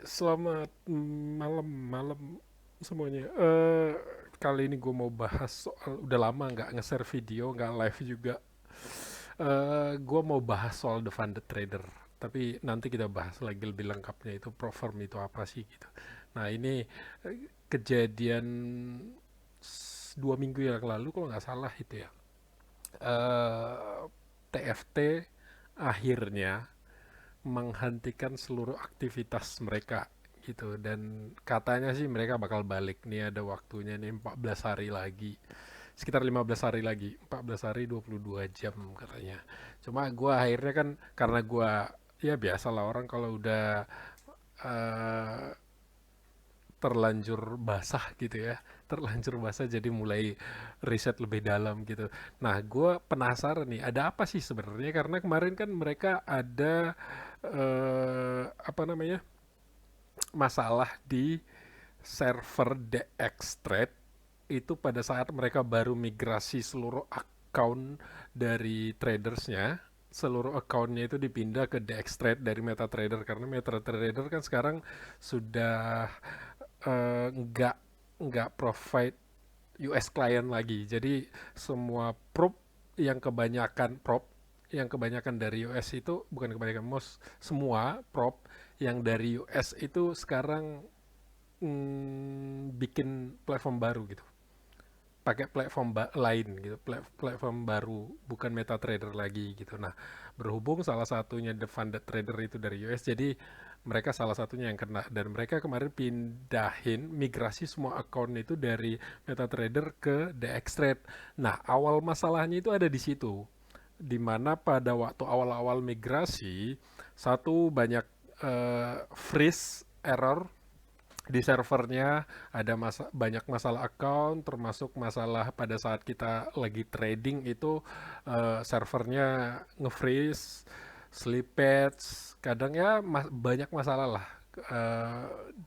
Selamat malam semuanya. Kali ini gue mau bahas soal udah lama nggak nge-share video, nggak live juga. Gue mau bahas soal The Funded Trader. Tapi nanti kita bahas lagi lebih lengkapnya itu pro firm itu apa sih gitu. Nah ini kejadian 2 minggu yang lalu kalau nggak salah itu ya. TFT akhirnya menghentikan seluruh aktivitas mereka gitu, dan katanya sih mereka bakal balik nih, ada waktunya nih 14 hari lagi, sekitar 15 hari lagi, 14 hari 22 jam katanya. Cuma gue akhirnya kan, karena gue ya biasalah orang kalau udah eh, terlanjur basah gitu ya, terlanjur basah jadi mulai riset lebih dalam gitu. Nah gue penasaran nih ada apa sih sebenarnya, karena kemarin kan mereka ada apa namanya, masalah di server Dextrade itu pada saat mereka baru migrasi seluruh account dari tradersnya. Seluruh accountnya itu dipindah ke Dextrade dari MetaTrader, karena MetaTrader kan sekarang sudah nggak provide US client lagi. Jadi semua prop yang kebanyakan dari US itu, bukan kebanyakan, most semua prop yang dari US itu sekarang bikin platform baru gitu, pakai platform lain gitu, platform baru, bukan MetaTrader lagi gitu. Nah, berhubung salah satunya The Funded Trader itu dari US, jadi mereka salah satunya yang kena, dan mereka kemarin pindahin migrasi semua account itu dari MetaTrader ke DXTrade. Nah, awal masalahnya itu ada di situ, di mana pada waktu awal-awal migrasi, satu banyak freeze error di servernya, ada banyak masalah account, termasuk masalah pada saat kita lagi trading itu servernya nge-freeze, sleep patch, kadang ya banyak masalah lah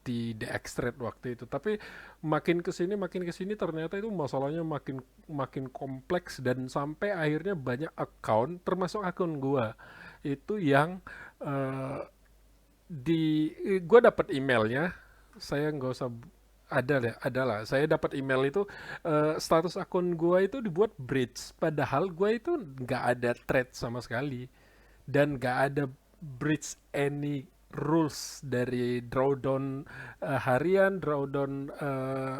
di extract waktu itu. Tapi makin kesini ternyata itu masalahnya makin makin kompleks, dan sampai akhirnya banyak account, termasuk akun gua itu yang eh, di gue dapat emailnya, saya nggak usah, ada lah, saya dapat email itu status akun gue itu dibuat bridge, padahal gue itu nggak ada thread sama sekali, dan nggak ada bridge any rules dari drawdown harian, drawdown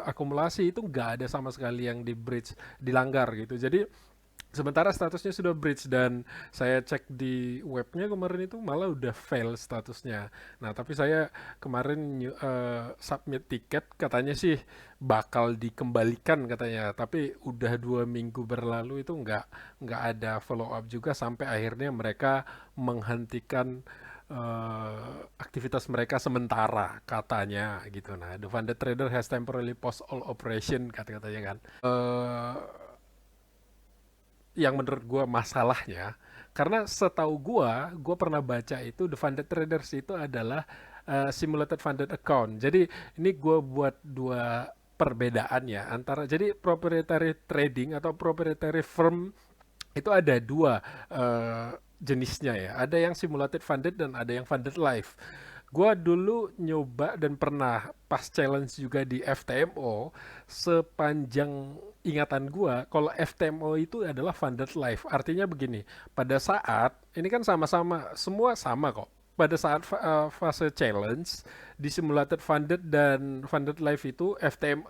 akumulasi, itu nggak ada sama sekali yang di bridge, dilanggar gitu. Jadi sementara statusnya sudah bridge, dan saya cek di webnya kemarin itu malah udah fail statusnya. Nah, tapi saya kemarin submit tiket, katanya sih bakal dikembalikan katanya. Tapi udah 2 minggu berlalu itu nggak ada follow up juga, sampai akhirnya mereka menghentikan aktivitas mereka sementara katanya gitu. Nah, the funded trader has temporarily paused all operation kata-katanya kan. Yang menurut gue masalahnya, karena setahu gue pernah baca itu the funded traders itu adalah simulated funded account. Jadi ini gue buat dua perbedaannya antara, jadi proprietary trading atau proprietary firm itu ada dua jenisnya ya. Ada yang simulated funded dan ada yang funded life. Gua dulu nyoba dan pernah pas challenge juga di FTMO. Sepanjang ingatan gua, kalau FTMO itu adalah funded life. Artinya begini, pada saat ini kan sama-sama, semua sama kok. Pada saat fase challenge di simulated funded dan funded life itu, FTM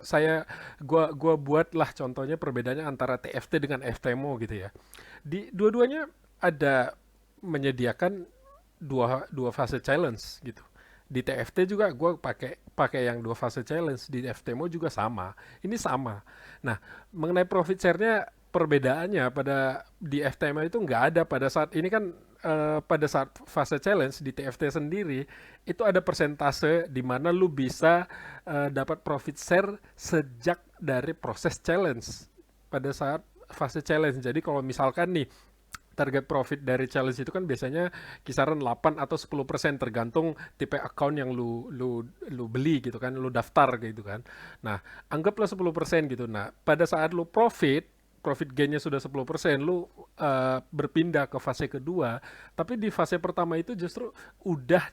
gua buatlah contohnya perbedaannya antara TFT dengan FTMO gitu ya. Di dua-duanya ada menyediakan dua dua fase challenge gitu. Di TFT juga gue pakai pakai yang dua fase challenge, di FTMO juga sama. Ini sama. Nah, mengenai profit share-nya, perbedaannya pada di FTMO itu nggak ada pada saat ini kan, pada saat fase challenge di TFT sendiri itu ada persentase di mana lu bisa dapat profit share sejak dari proses challenge pada saat fase challenge. Jadi kalau misalkan nih target profit dari challenge itu kan biasanya kisaran 8 atau 10%, tergantung tipe account yang lu beli gitu kan, lu daftar gitu kan. Nah, anggaplah 10% gitu. Nah, pada saat lu profit gainnya sudah 10%, lu berpindah ke fase kedua, tapi di fase pertama itu justru udah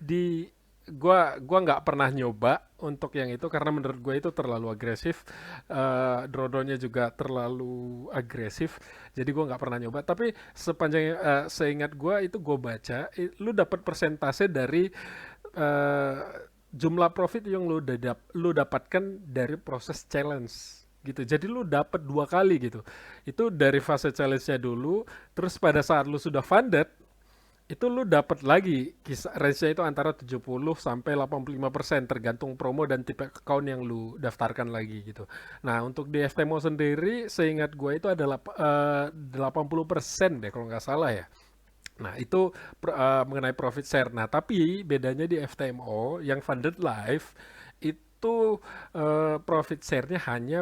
gua nggak pernah nyoba untuk yang itu karena menurut gue itu terlalu agresif. Drawdownnya juga terlalu agresif, jadi gua nggak pernah nyoba. Tapi seingat gua itu gue baca, lu dapat persentase dari eh, jumlah profit yang lu dapatkan dari proses challenge gitu. Jadi lu dapat dua kali gitu. Itu dari fase challenge-nya dulu, terus pada saat lu sudah funded, itu lu dapat lagi kisah range-nya itu antara 70 sampai 85% tergantung promo dan tipe account yang lu daftarkan lagi gitu. Nah, untuk di FTMO sendiri seingat gue itu adalah 80% deh kalau nggak salah ya. Nah, itu mengenai profit share. Nah, tapi bedanya di FTMO yang funded live itu profit share-nya hanya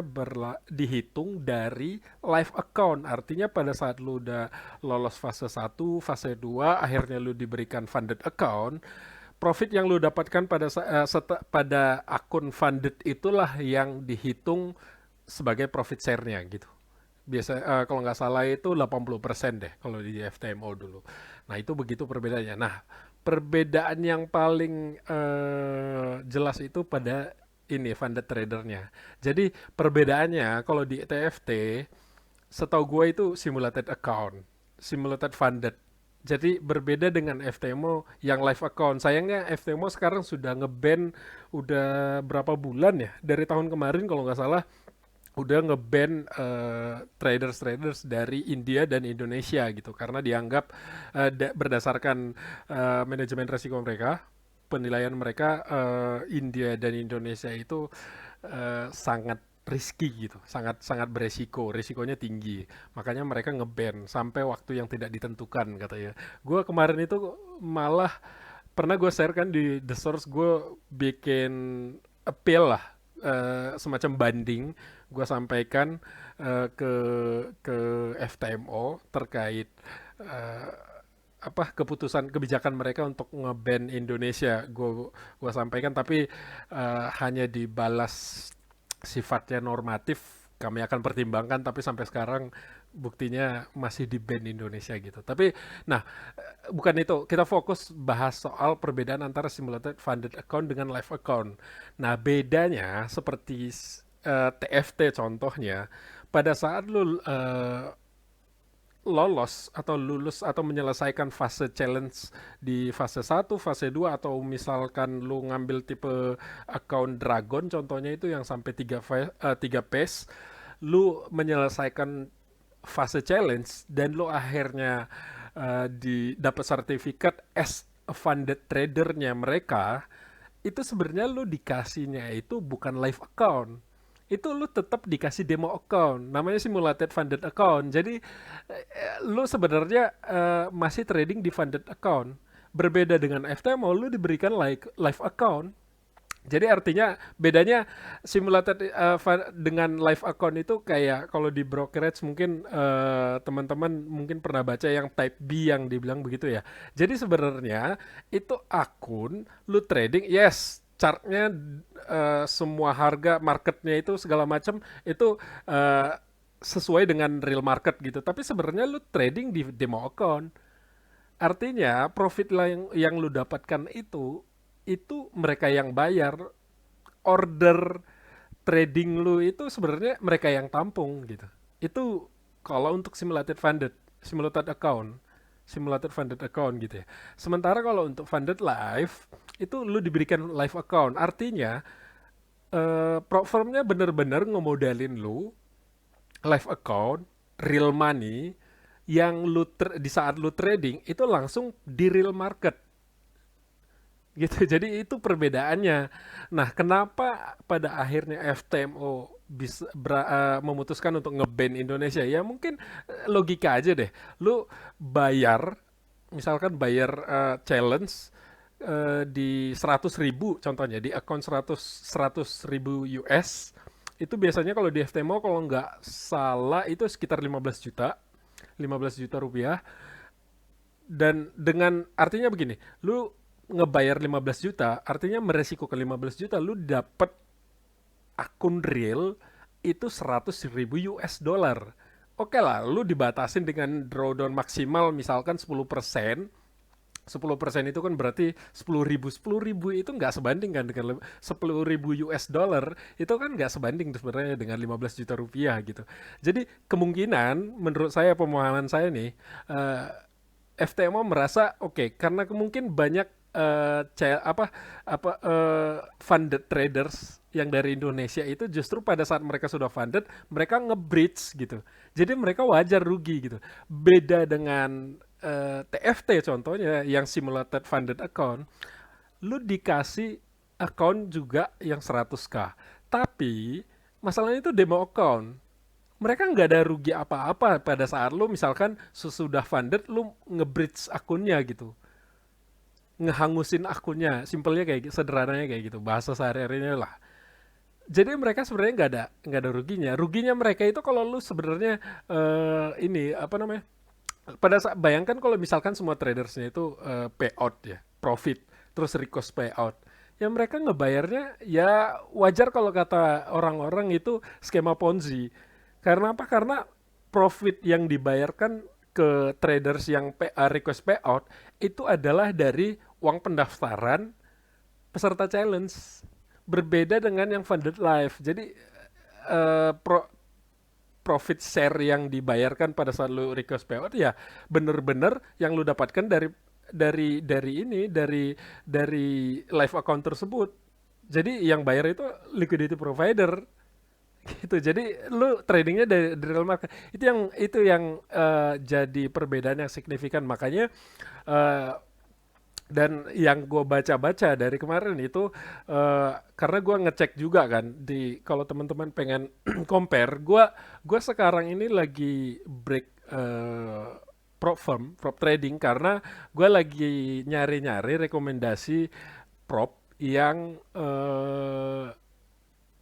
dihitung dari live account. Artinya pada saat lu udah lolos fase 1, fase 2, akhirnya lu diberikan funded account, profit yang lu dapatkan pada akun funded itulah yang dihitung sebagai profit share-nya gitu. Kalau nggak salah itu 80% deh kalau di FTMO dulu. Nah, itu begitu perbedaannya. Nah, perbedaan yang paling jelas itu pada ini funded tradernya. Jadi perbedaannya kalau di TFT, setahu gue itu simulated account, simulated funded. Jadi berbeda dengan FTMO yang live account. Sayangnya FTMO sekarang sudah ngeban udah berapa bulan ya? Dari tahun kemarin kalau nggak salah udah ngeban traders-traders dari India dan Indonesia gitu karena dianggap berdasarkan manajemen resiko mereka, penilaian mereka, India dan Indonesia itu sangat risky gitu, sangat sangat beresiko, risikonya tinggi. Makanya mereka ngeban sampai waktu yang tidak ditentukan katanya. Gue kemarin itu malah pernah gue share kan di The Source, gue bikin appeal lah, semacam banding gue sampaikan ke FTMO terkait eh, apa keputusan kebijakan mereka untuk ngeban Indonesia. Gue sampaikan tapi hanya dibalas sifatnya normatif, kami akan pertimbangkan, tapi sampai sekarang buktinya masih di ban Indonesia gitu. Tapi nah, bukan itu, kita fokus bahas soal perbedaan antara simulated funded account dengan live account. Nah, bedanya seperti TFT contohnya, pada saat lu lolos atau lulus atau menyelesaikan fase challenge di fase 1, fase 2, atau misalkan lu ngambil tipe account Dragon contohnya itu yang sampai 3 phase, lu menyelesaikan fase challenge dan lu akhirnya dapat sertifikat as a funded tradernya mereka, itu sebenarnya lu dikasihnya itu bukan live account, itu lu tetap dikasih demo account, namanya simulated funded account. Jadi lu sebenarnya masih trading di funded account. Berbeda dengan FTMO, lu diberikan live account. Jadi artinya bedanya simulated dengan live account itu kayak kalau di brokerage mungkin teman-teman mungkin pernah baca yang type B yang dibilang begitu ya. Jadi sebenarnya itu akun lu trading, yes, chartnya semua harga marketnya itu segala macam itu eh, sesuai dengan real market gitu. Tapi sebenarnya lu trading di demo account. Artinya profit lah yang lu dapatkan itu mereka yang bayar, order trading lu itu sebenarnya mereka yang tampung gitu. Itu kalau untuk simulated funded account gitu ya. Sementara kalau untuk funded live itu lu diberikan live account. Artinya platformnya bener-bener ngemodalin lu live account, real money yang di saat lu trading itu langsung di real market gitu. Jadi itu perbedaannya. Nah, kenapa pada akhirnya FTMO bisa memutuskan untuk ngeban Indonesia? Ya mungkin logika aja deh. Lu bayar, misalkan bayar challenge di 100.000 contohnya di akun 100.000 US, itu biasanya kalau di FTMO kalau nggak salah itu sekitar 15 juta rupiah. Dan dengan artinya begini, lu ngebayar 15 juta, artinya meresiko ke 15 juta, lu dapat akun real itu 100.000 US dollar. Oke lah, lu dibatasin dengan drawdown maksimal misalkan 10%, 10% itu kan berarti 10.000. 10.000 itu nggak sebanding kan dengan 10.000 US dollar, itu kan nggak sebanding sebenarnya dengan 15 juta rupiah gitu. Jadi kemungkinan menurut saya, pemahaman saya nih, eh, FTMO merasa oke, karena mungkin banyak funded traders yang dari Indonesia itu justru pada saat mereka sudah funded, mereka nge-bridge gitu. Jadi mereka wajar rugi gitu. Beda dengan TFT contohnya yang simulated funded account, lu dikasih account juga yang 100k. Tapi masalahnya itu demo account. Mereka nggak ada rugi apa-apa pada saat lu misalkan sesudah funded lu nge-bridge akunnya gitu, ngehangusin akunnya, simpelnya kayak sederhananya kayak gitu, bahasa sehari-harinya lah. Jadi mereka sebenarnya nggak ada ruginya. Ruginya mereka itu kalau lu sebenarnya ini apa namanya? Pada saat bayangkan kalau misalkan semua tradersnya itu payout ya, profit, terus request payout. Ya mereka ngebayarnya ya wajar kalau kata orang-orang itu skema Ponzi. Karena apa? Karena profit yang dibayarkan ke traders yang request payout itu adalah dari uang pendaftaran peserta challenge. Berbeda dengan yang funded live. Jadi eh, pro, profit share yang dibayarkan pada saat lu request payout ya bener-bener yang lu dapatkan dari live account tersebut. Jadi yang bayar itu liquidity provider gitu. Jadi lu tradingnya dari real market. Itu yang jadi perbedaan yang signifikan. Makanya eh, dan yang gue baca-baca dari kemarin itu karena gue ngecek juga kan di kalau teman-teman pengen compare, gue sekarang ini lagi break prop trading karena gue lagi nyari-nyari rekomendasi prop yang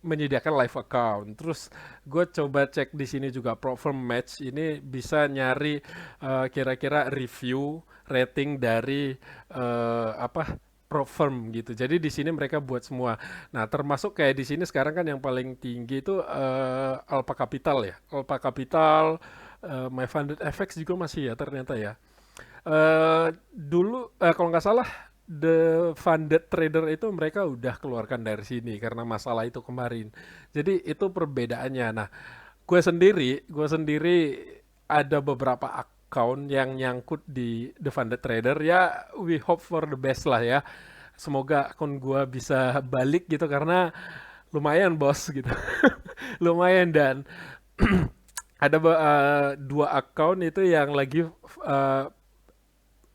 menyediakan live account. Terus gue coba cek di sini juga Profirm Match ini bisa nyari kira-kira review rating dari apa Profirm gitu. Jadi di sini mereka buat semua. Nah, termasuk kayak di sini sekarang kan yang paling tinggi itu Alpha Capital ya. Alpha Capital, My Funded FX juga masih ya ternyata ya. Dulu kalau nggak salah the funded trader itu mereka udah keluarkan dari sini karena masalah itu kemarin. Jadi itu perbedaannya. Nah, gue sendiri ada beberapa account yang nyangkut di the funded trader ya. We hope for the best lah ya. Semoga akun gue bisa balik gitu karena lumayan bos gitu. Lumayan dan ada dua account itu yang lagi uh,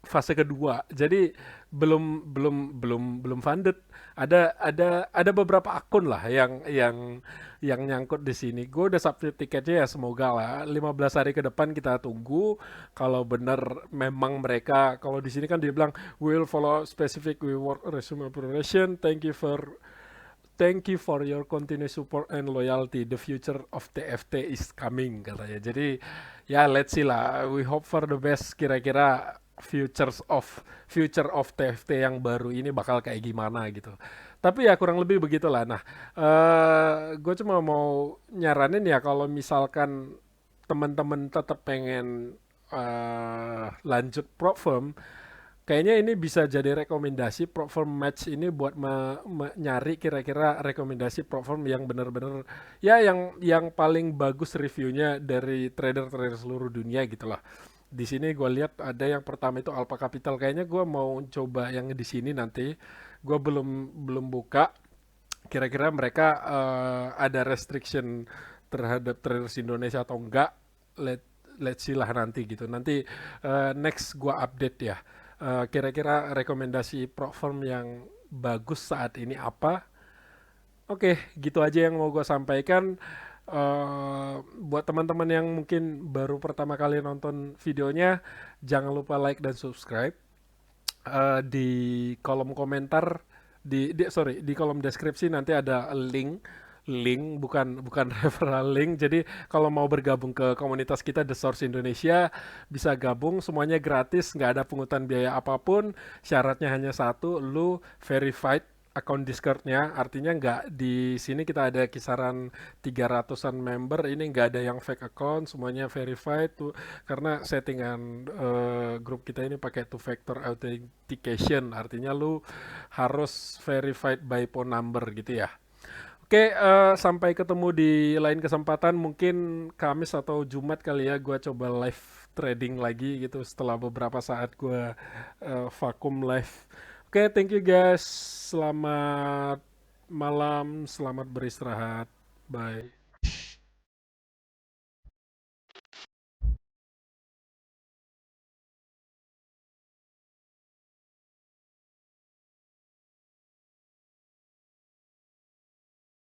fase kedua. Jadi belum funded. Ada beberapa akun lah yang nyangkut di sini. Gue udah submit tiketnya ya semoga lah 15 hari ke depan kita tunggu kalau benar memang mereka kalau di sini kan dia bilang we will follow specific we work resume operation. Thank you for your continued support and loyalty. The future of TFT is coming katanya. Jadi ya let's see lah. We hope for the best. Kira-kira future of TFT yang baru ini bakal kayak gimana gitu. Tapi ya kurang lebih begitulah. Nah, gue cuma mau nyaranin ya kalau misalkan teman-teman tetap pengen lanjut prop firm, kayaknya ini bisa jadi rekomendasi prop firm match ini buat nyari kira-kira rekomendasi prop firm yang benar-benar ya yang paling bagus reviewnya dari trader-trader seluruh dunia gitu lah. Di sini gue lihat ada yang pertama itu Alpha Capital. Kayaknya gue mau coba yang di sini nanti. Gue belum belum buka. Kira-kira mereka ada restriction terhadap traders Indonesia atau enggak? Let's see lah nanti gitu. Nanti next gue update ya. Kira-kira rekomendasi prop firm yang bagus saat ini apa? Oke, gitu aja yang mau gue sampaikan. Buat teman-teman yang mungkin baru pertama kali nonton videonya, jangan lupa like dan subscribe. Di kolom komentar, di kolom deskripsi nanti ada link bukan referral link. Jadi kalau mau bergabung ke komunitas kita The Source Indonesia bisa gabung, semuanya gratis, nggak ada pungutan biaya apapun. Syaratnya hanya satu, lu verified akun Discord-nya, artinya nggak di sini kita ada kisaran 300-an member, ini nggak ada yang fake account, semuanya verified tuh karena settingan grup kita ini pakai two factor authentication, artinya lu harus verified by phone number gitu ya. Oke, sampai ketemu di lain kesempatan, mungkin Kamis atau Jumat kali ya, gua coba live trading lagi gitu setelah beberapa saat gua vakum live. Oke, thank you guys. Selamat malam, selamat beristirahat. Bye.